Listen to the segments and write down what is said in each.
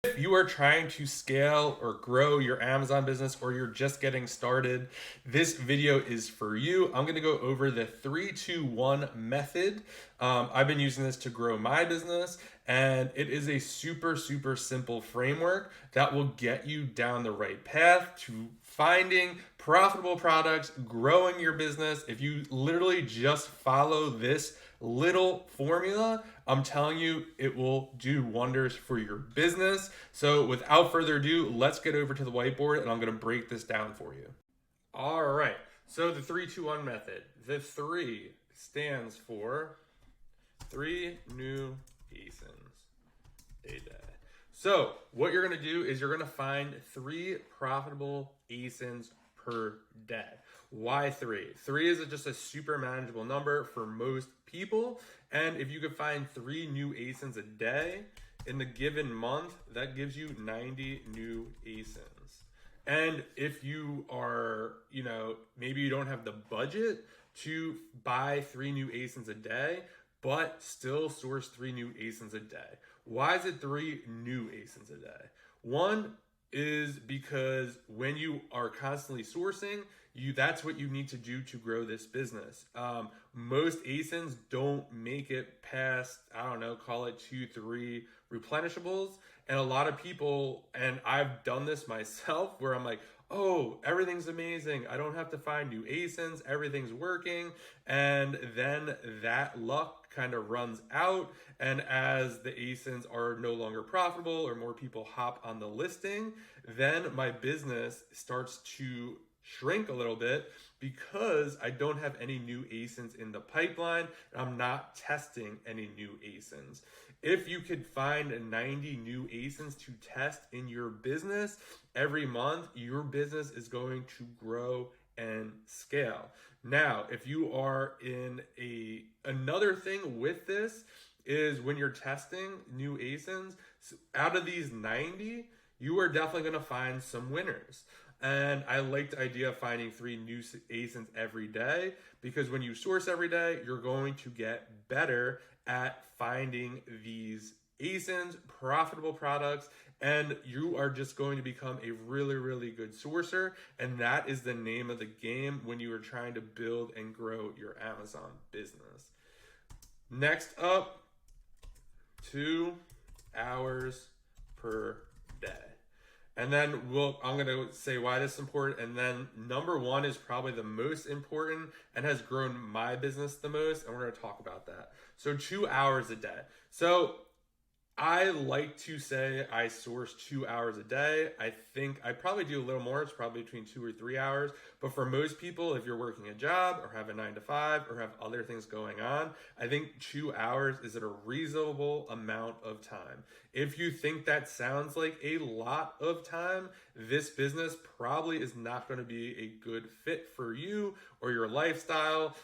If you are trying to scale or grow your Amazon business, or you're just getting started, this video is for you. I'm going to go over the 3-2-1 method. I've been using this to grow my business, and it is a super simple framework that will get you down the right path to finding profitable products, growing your business. If you literally just follow this little formula, I'm telling you, it will do wonders for your business. So without further ado, let's get over to the whiteboard and I'm going to break this down for you. All right. So the 3-2-1 method. The 3 stands for 3 new ASINs a day. So what you're going to do is you're going to find 3 profitable ASINs per day. Why 3? 3 is just a super manageable number for most people. And if you could find 3 new ASINs a day in the given month, that gives you 90 new ASINs. And if you are, maybe you don't have the budget to buy 3 new ASINs a day, but still source 3 new ASINs a day. Why is it 3 new ASINs a day? One is because when you are constantly sourcing, that's what you need to do to grow this business. Most ASINs don't make it past, call it 2-3 replenishables. And a lot of people, and I've done this myself, where I'm like, oh, everything's amazing. I don't have to find new ASINs. Everything's working. And then that luck kind of runs out. And as the ASINs are no longer profitable or more people hop on the listing, then my business starts to shrink a little bit because I don't have any new ASINs in the pipeline and I'm not testing any new ASINs. If you could find 90 new ASINs to test in your business every month, your business is going to grow and scale. Now, if you are in another thing with this is when you're testing new ASINs, out of these 90, you are definitely going to find some winners. And I like the idea of finding 3 new ASINs every day, because when you source every day, you're going to get better at finding these ASINs, profitable products, and you are just going to become a really good sourcer. And that is the name of the game when you are trying to build and grow your Amazon business. Next up, 2 hours per day. And then I'm going to say why this is important. And then number 1 is probably the most important and has grown my business the most. And we're going to talk about that. So 2 hours a day. So I like to say I source 2 hours a day. I think I probably do a little more. It's probably between 2 or 3 hours. But for most people, if you're working a job or have a 9-to-5 or have other things going on, I think 2 hours is a reasonable amount of time. If you think that sounds like a lot of time, this business probably is not going to be a good fit for you or your lifestyle.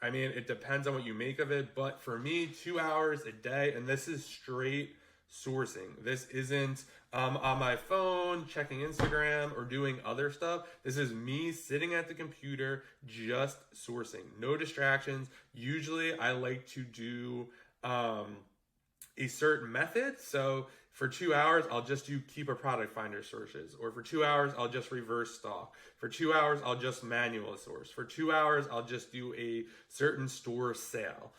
It depends on what you make of it, but for me, 2 hours a day, and this is straight sourcing. This isn't on my phone, checking Instagram, or doing other stuff. This is me sitting at the computer, just sourcing. No distractions. Usually, I like to do a certain method. So for 2 hours, I'll just do keep a product finder searches. Or for 2 hours, I'll just reverse stock. For 2 hours, I'll just manual source. For 2 hours, I'll just do a certain store sale.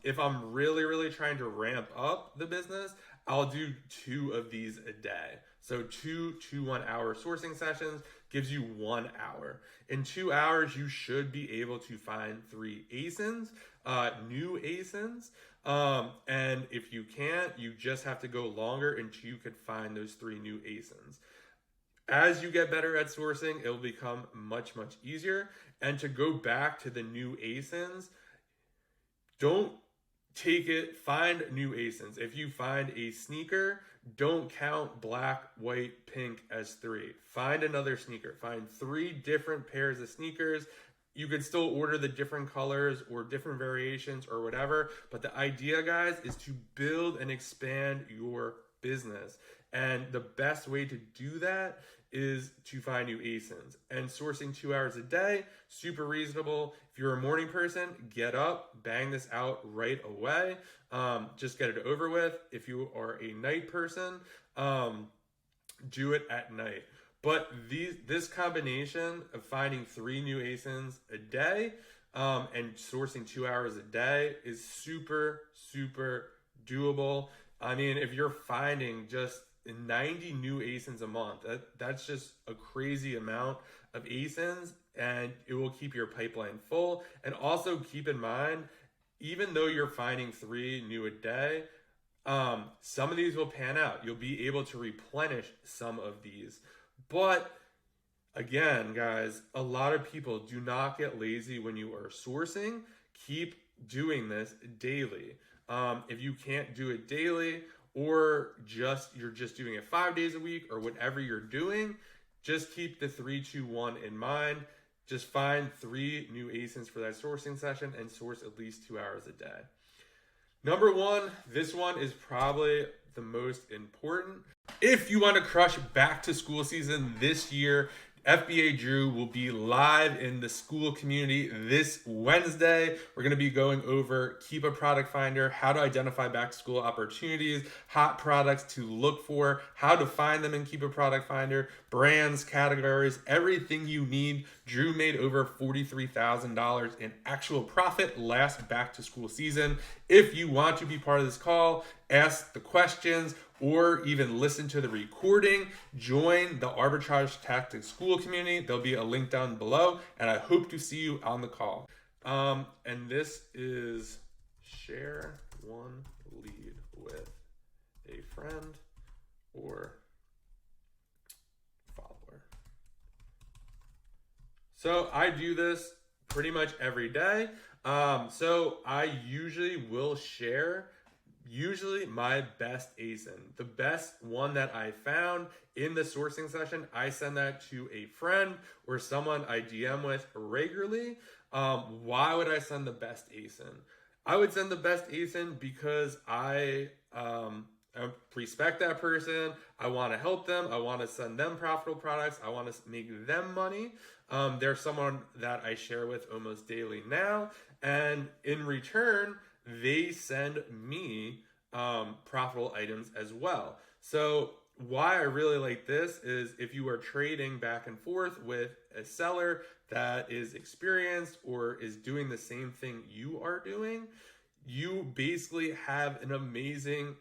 If I'm really trying to ramp up the business, I'll do 2 of these a day. So 2 1-hour sourcing sessions gives you 1 hour. In 2 hours, you should be able to find 3 ASINs, new ASINs. And if you can't, you just have to go longer until you could find those 3 new ASINs. As you get better at sourcing, it'll become much easier. And to go back to the new ASINs, don't take it, find new ASINs. If you find a sneaker, don't count black, white, pink as 3. Find another sneaker. Find 3 different pairs of sneakers. You could still order the different colors or different variations or whatever. But the idea, guys, is to build and expand your business. And the best way to do that is to find new ASINs. And sourcing 2 hours a day, super reasonable. If you're a morning person, get up, bang this out right away. Just get it over with. If you are a night person, do it at night. But this combination of finding 3 new ASINs a day and sourcing 2 hours a day is super, super doable. I mean, if you're finding just 90 new ASINs a month, that's just a crazy amount of ASINs, and it will keep your pipeline full. And also keep in mind, even though you're finding 3 new a day, some of these will pan out. You'll be able to replenish some of these. But again, guys, a lot of people do not get lazy when you are sourcing. Keep doing this daily. If you can't do it daily, or you're just doing it 5 days a week, or whatever you're doing, just keep the 3-2-1 in mind. Just find 3 new ASINs for that sourcing session and source at least 2 hours a day. Number 1, this one is probably the most important. If you want to crush back to school season this year, FBA Drew will be live in the school community this Wednesday. We're going to be going over Keep a Product Finder, how to identify back to school opportunities, hot products to look for, how to find them in Keep a Product Finder, brands, categories, everything you need. Drew made over $43,000 in actual profit last back to school season. If you want to be part of this call, ask the questions, or even listen to the recording, join the Arbitrage Tactics School community. There'll be a link down below, and I hope to see you on the call. And this is share one lead with a friend or follower. So I do this pretty much every day. So I usually will share my best ASIN. The best one that I found in the sourcing session, I send that to a friend or someone I DM with regularly. Why would I send the best ASIN? I would send the best ASIN because I respect that person. I want to help them. I want to send them profitable products. I want to make them money. They're someone that I share with almost daily now. And in return, they send me profitable items as well. So why I really like this is if you are trading back and forth with a seller that is experienced or is doing the same thing you are doing, you basically have an amazing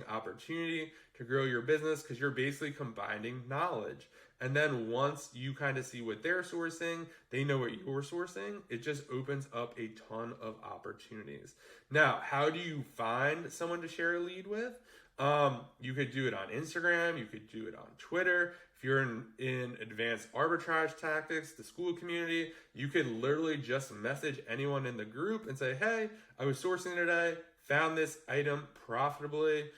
opportunity to grow your business because you're basically combining knowledge. And then once you kind of see what they're sourcing, they know what you're sourcing, it just opens up a ton of opportunities. Now, how do you find someone to share a lead with? You could do it on Instagram, you could do it on Twitter. If you're in Advanced Arbitrage Tactics, the school community, you could literally just message anyone in the group and say, hey, I was sourcing today, found this item profitably,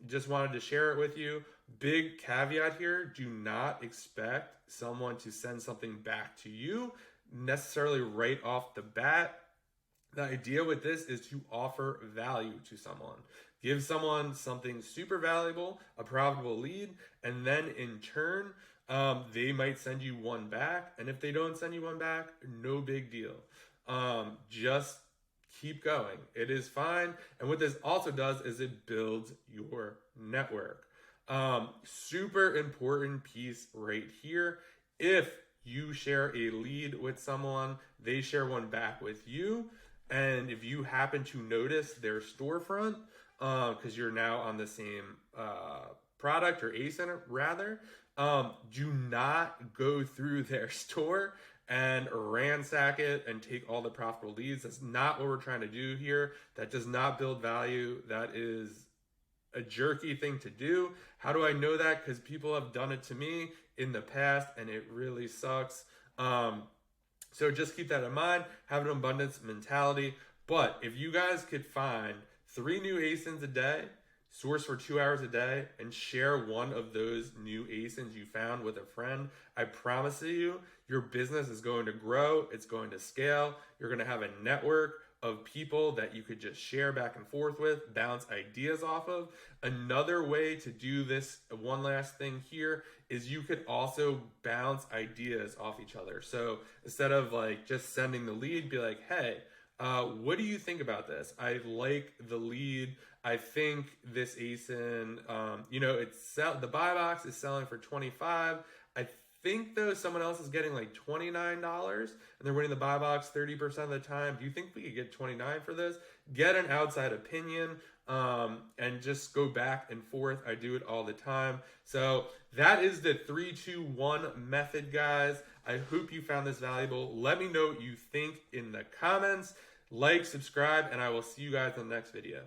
just wanted to share it with you. Big caveat here, do not expect someone to send something back to you necessarily right off the bat. The idea with this is to offer value to someone. Give someone something super valuable, a profitable lead, and then in turn, they might send you one back. And if they don't send you one back, no big deal. Just keep going. It is fine. And what this also does is it builds your network. Super important piece right here. If you share a lead with someone, they share one back with you. And if you happen to notice their storefront, because you're now on the same product or ASIN rather, do not go through their store and ransack it and take all the profitable leads. That's not what we're trying to do here. That does not build value. That is a jerky thing to do. How do I know that? Because people have done it to me in the past and it really sucks. So just keep that in mind. Have an abundance mentality. But if you guys could find 3 new ASINs a day, source for 2 hours a day, and share one of those new ASINs you found with a friend, I promise you, your business is going to grow. It's going to scale. You're going to have a network of people that you could just share back and forth with, bounce ideas off of. Another way to do this, one last thing here, is you could also bounce ideas off each other. So instead of like just sending the lead, be like, hey, what do you think about this? I like the lead. I think this ASIN, the buy box is selling for 25. I think though someone else is getting like $29 and they're winning the buy box 30% of the time. Do you think we could get 29 for this? Get an outside opinion, and just go back and forth. I do it all the time. So that is the 3-2-1 method, guys. I hope you found this valuable. Let me know what you think in the comments. Like, subscribe, and I will see you guys in the next video.